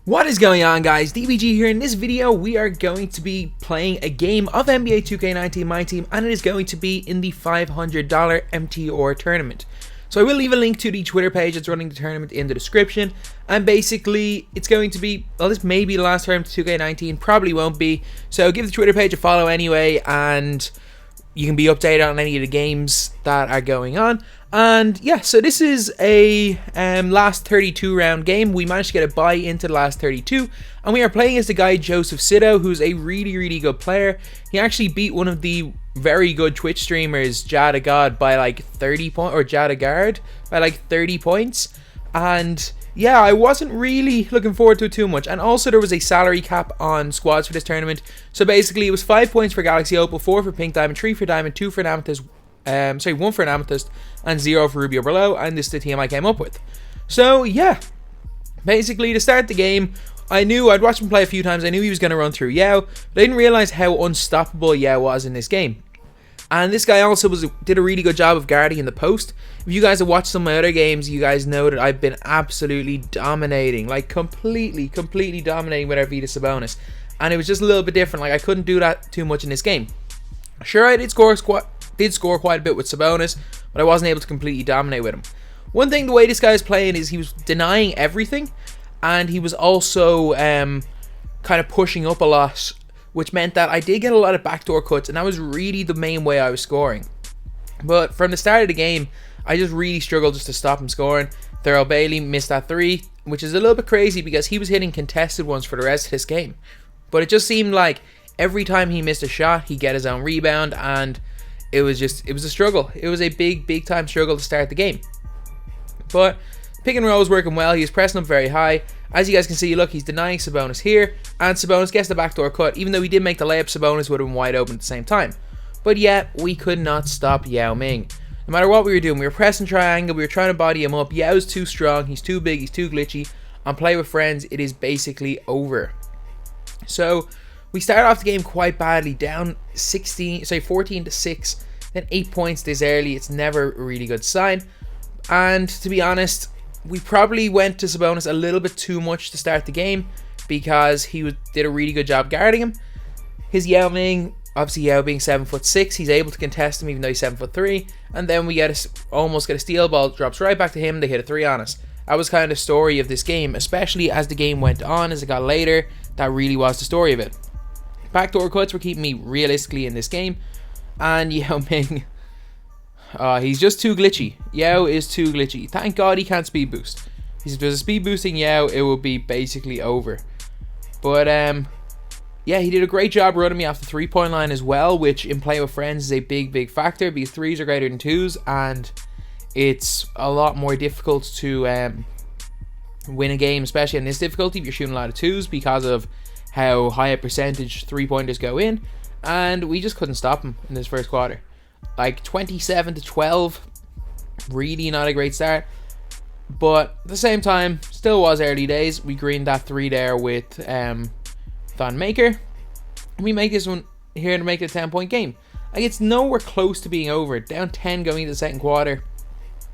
What is going on, guys? DBG here. In this video we are going to be playing a game of NBA 2K19 MyTEAM, and it is going to be in the $500 MTOR tournament. So I will leave a link to the Twitter page that's running the tournament in the description, and basically it's going to be, well, this may be the last tournament to 2K19, probably won't be, so give the Twitter page a follow anyway, and you can be updated on any of the games that are going on. And yeah, so this is a last 32 round game. We managed to get a bye into the last 32, and we are playing as the guy Joseph Sito, who's a really good player. He actually beat one of the very good Twitch streamers, Jada God, by like 30 points, or Jada Guard by like 30 points. And yeah, I wasn't really looking forward to it too much. And also there was a salary cap on squads for this tournament. So basically it was 5 points for Galaxy Opal, 4 for Pink Diamond, 3 for Diamond, 2 for an Amethyst, 1 for an Amethyst, and 0 for Ruby or Below, and this is the team I came up with. So yeah, basically to start the game, I'd watched him play a few times. I knew he was going to run through YAO, but I didn't realize how unstoppable YAO was in this game. And this guy also did a really good job of guarding in the post. If you guys have watched some of my other games, you guys know that I've been absolutely dominating, like completely dominating with Arvydas Sabonis, and it was just a little bit different. Like I couldn't do that too much in this game. Sure, I did score quite a bit with Sabonis, but I wasn't able to completely dominate with him. One thing, the way this guy is playing is he was denying everything, and he was also kind of pushing up a lot, which meant that I did get a lot of backdoor cuts, and that was really the main way I was scoring. But from the start of the game, I just really struggled just to stop him scoring. Thurl Bailey missed that 3, which is a little bit crazy because he was hitting contested ones for the rest of this game. But it just seemed like every time he missed a shot, he'd get his own rebound, and it was a struggle. It was a big time struggle to start the game. But pick and roll was working well. He was pressing up very high. As you guys can see, look, he's denying Sabonis here, and Sabonis gets the backdoor cut. Even though he did make the layup, Sabonis would have been wide open at the same time. But yet, we could not stop Yao Ming. No matter what we were doing, we were pressing triangle, we were trying to body him up. Yao's too strong, he's too big, he's too glitchy. On Play with Friends, it is basically over. So we started off the game quite badly, down 14-6, then 8 points this early. It's never a really good sign. And to be honest, we probably went to Sabonis a little bit too much to start the game because he did a really good job guarding him. His Yao Ming, obviously Yao being 7'6", he's able to contest him even though he's 7'3", and then we almost get a steal, ball drops right back to him, they hit a 3 on us. That was kind of the story of this game, especially as the game went on, as it got later. That really was the story of it. Backdoor cuts were keeping me realistically in this game, and Yao Ming, he's just too glitchy. Yao is too glitchy. Thank God he can't speed boost. If there's a speed boosting Yao, it will be basically over. But yeah, he did a great job running me off the 3-point line as well, which in Play with Friends is a big factor because 3s are greater than 2s, and it's a lot more difficult to win a game, especially in this difficulty if you're shooting a lot of 2s because of how high a percentage 3-pointers go in, and we just couldn't stop him in this first quarter. Like 27-12, really not a great start, but at the same time, still was early days. We greened that 3 there with Thon Maker. We make this one here to make it a 10-point game. Like, it's nowhere close to being over. Down 10 going into the second quarter.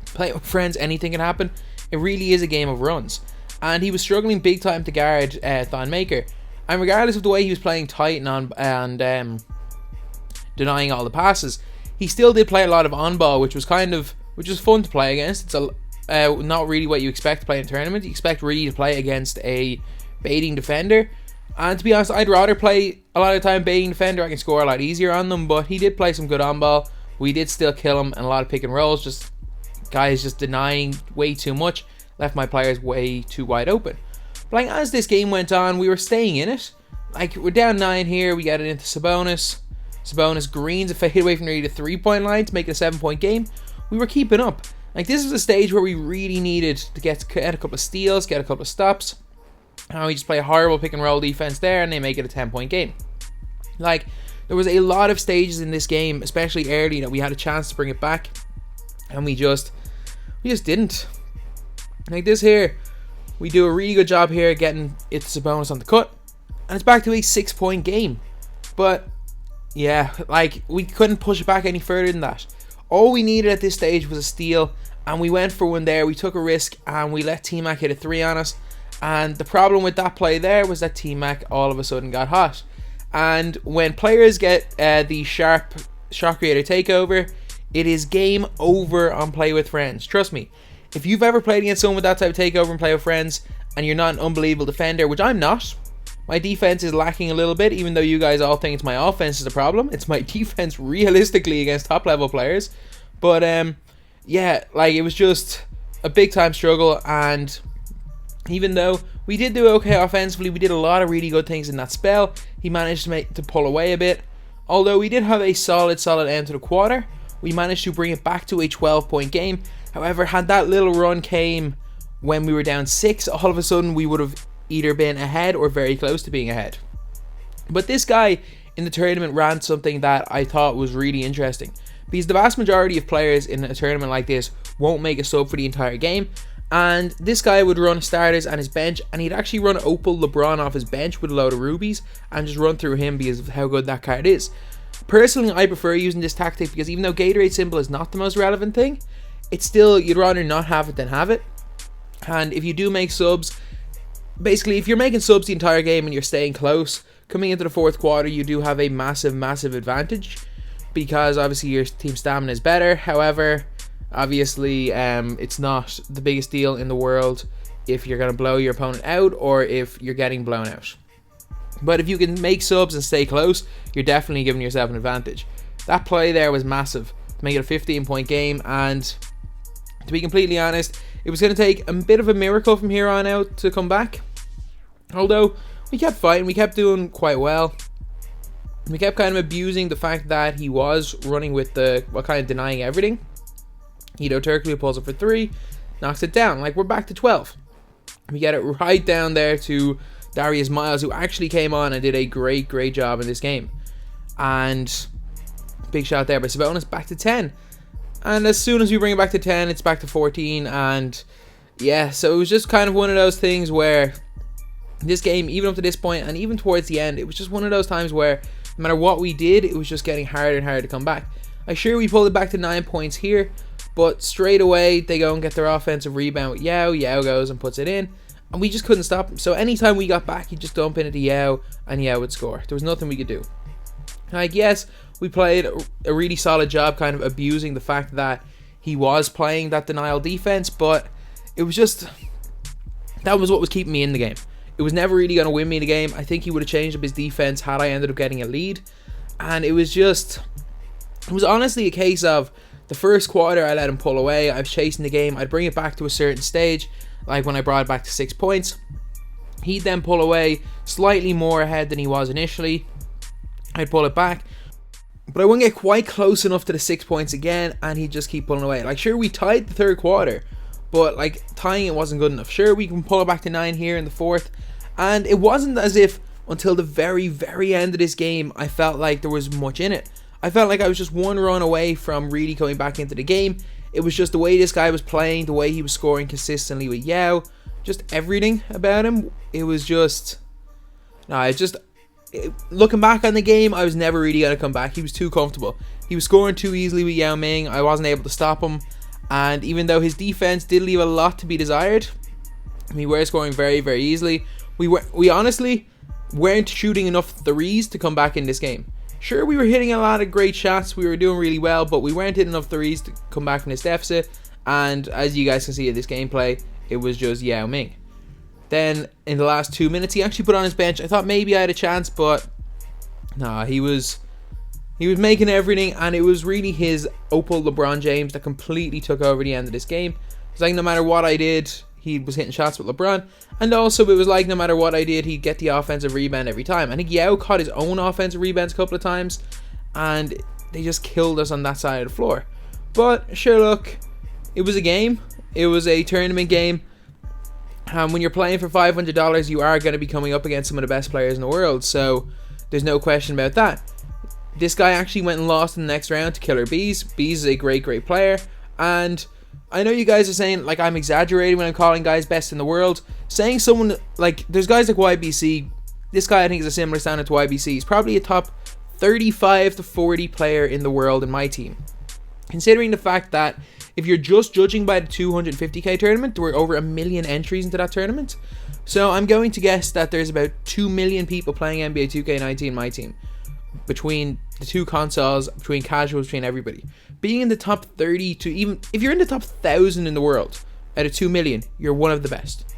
Play with Friends, anything can happen. It really is a game of runs. And he was struggling big time to guard Thon Maker. And regardless of the way he was playing tight and denying all the passes, he still did play a lot of on-ball, which was fun to play against. It's not really what you expect to play in a tournament. You expect really to play against a baiting defender. And to be honest, I'd rather play a lot of time baiting defender. I can score a lot easier on them, but he did play some good on-ball. We did still kill him, and a lot of pick and rolls. Guys just denying way too much. Left my players way too wide open. But like, as this game went on, we were staying in it. Like, we're down 9 here. We get it into Sabonis. Sabonis greens a fade away from the 3-point line to make it a 7-point game. We were keeping up. Like, this was a stage where we really needed to get a couple of steals, get a couple of stops. And we just play a horrible pick and roll defense there, and they make it a 10-point game. Like, there was a lot of stages in this game, especially early, that we had a chance to bring it back, and we just didn't. Like this here, we do a really good job here getting it to Sabonis on the cut, and it's back to a 6-point game. But yeah, like, we couldn't push it back any further than that. All we needed at this stage was a steal, and we went for one there. We took a risk, and we let T-Mac hit a 3 on us, And the problem with that play there was that T-Mac all of a sudden got hot. And when players get the sharp shot creator takeover, it is game over on Play With Friends. Trust me, if you've ever played against someone with that type of takeover and Play With Friends, and you're not an unbelievable defender, which I'm not, my defense is lacking a little bit, even though you guys all think it's my offense is a problem. It's my defense realistically against top level players. But yeah, like, it was just a big time struggle, and even though we did do okay offensively, we did a lot of really good things in that spell. He managed to pull away a bit. Although we did have a solid end to the quarter, we managed to bring it back to a 12-point game. However, had that little run came when we were down 6, all of a sudden we would have either been ahead or very close to being ahead. But this guy in the tournament ran something that I thought was really interesting, because the vast majority of players in a tournament like this won't make a sub for the entire game. And this guy would run starters and his bench, and he'd actually run Opal LeBron off his bench with a load of rubies and just run through him because of how good that card is. Personally, I prefer using this tactic because even though Gatorade symbol is not the most relevant thing, it's still, you'd rather not have it than have it. And if you do make subs, basically if you're making subs the entire game and you're staying close, coming into the fourth quarter you do have a massive advantage, because obviously your team stamina is better. However, obviously it's not the biggest deal in the world if you're going to blow your opponent out or if you're getting blown out. But if you can make subs and stay close, you're definitely giving yourself an advantage. That play there was massive to make it a 15-point game, and to be completely honest, it was going to take a bit of a miracle from here on out to come back. Although we kept fighting, we kept doing quite well. We kept kind of abusing the fact that he was running with the, kind of denying everything. Hito Turkley pulls it for 3, knocks it down. Like, we're back to 12. We get it right down there to Darius Miles, who actually came on and did a great job in this game. And big shot there by Sabonis, back to 10. And as soon as we bring it back to 10, it's back to 14. And yeah, so it was just kind of one of those things where this game, even up to this point and even towards the end, it was just one of those times where no matter what we did, it was just getting harder and harder to come back. I'm sure we pulled it back to 9 points here, but straight away they go and get their offensive rebound with Yao. Yao goes and puts it in, and we just couldn't stop him. So anytime we got back, he'd just dump into Yao and Yao would score. There was nothing we could do. Like, yes, we played a really solid job kind of abusing the fact that he was playing that denial defense, but it was just, that was what was keeping me in the game. It was never really going to win me the game. I think he would have changed up his defense had I ended up getting a lead. And it was honestly a case of the first quarter I let him pull away. I was chasing the game. I'd bring it back to a certain stage, like when I brought it back to 6 points. He'd then pull away slightly more ahead than he was initially. I'd pull it back, but I wouldn't get quite close enough to the 6 points again, and he'd just keep pulling away. Like, sure, we tied the third quarter, but like tying it wasn't good enough. Sure, we can pull it back to 9 here in the fourth, and it wasn't as if until the very end of this game I felt like there was much in it. I felt like I was just one run away from really coming back into the game. It was just the way this guy was playing, the way he was scoring consistently with Yao, just everything about him. It was just, looking back on the game, I was never really going to come back. He was too comfortable. He was scoring too easily with Yao Ming. I wasn't able to stop him. And even though his defense did leave a lot to be desired, we were scoring very easily. We honestly weren't shooting enough threes to come back in this game. Sure, we were hitting a lot of great shots. We were doing really well, but we weren't hitting enough threes to come back from this deficit. And as you guys can see in this gameplay, it was just Yao Ming. Then in the last 2 minutes, he actually put on his bench. I thought maybe I had a chance, but nah, he was making everything, and it was really his Opal LeBron James that completely took over the end of this game. It's like no matter what I did, he was hitting shots with LeBron, and also it was like no matter what I did, he'd get the offensive rebound every time. I think Yao caught his own offensive rebounds a couple of times, and they just killed us on that side of the floor. But sure, look, it was a game. It was a tournament game. When you're playing for $500, you are going to be coming up against some of the best players in the world, so there's no question about that. This guy actually went and lost in the next round to Killer Bees. Bees is a great player, and I know you guys are saying like I'm exaggerating when I'm calling guys best in the world. Saying someone like, there's guys like YBC. This guy I think is a similar standard to YBC. He's probably a top 35 to 40 player in the world in my team. Considering the fact that if you're just judging by the 250k tournament, there were over 1 million entries into that tournament. So I'm going to guess that there's about 2 million people playing NBA 2K19 MyTEAM between the two consoles, between casuals, between everybody. Being in the top 30 to even if you're in the top 1,000 in the world out of 2 million, you're one of the best.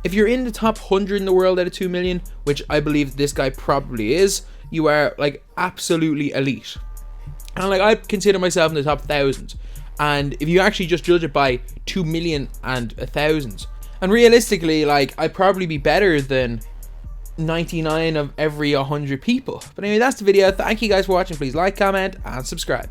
If you're in the top 100 in the world out of 2 million, which I believe this guy probably is, you are like absolutely elite. And like I consider myself in the top 1,000. And if you actually just judge it by 2 million and 1,000, and realistically, like I'd probably be better than 99 of every 100 people. But anyway, that's the video. Thank you guys for watching. Please like, comment, and subscribe.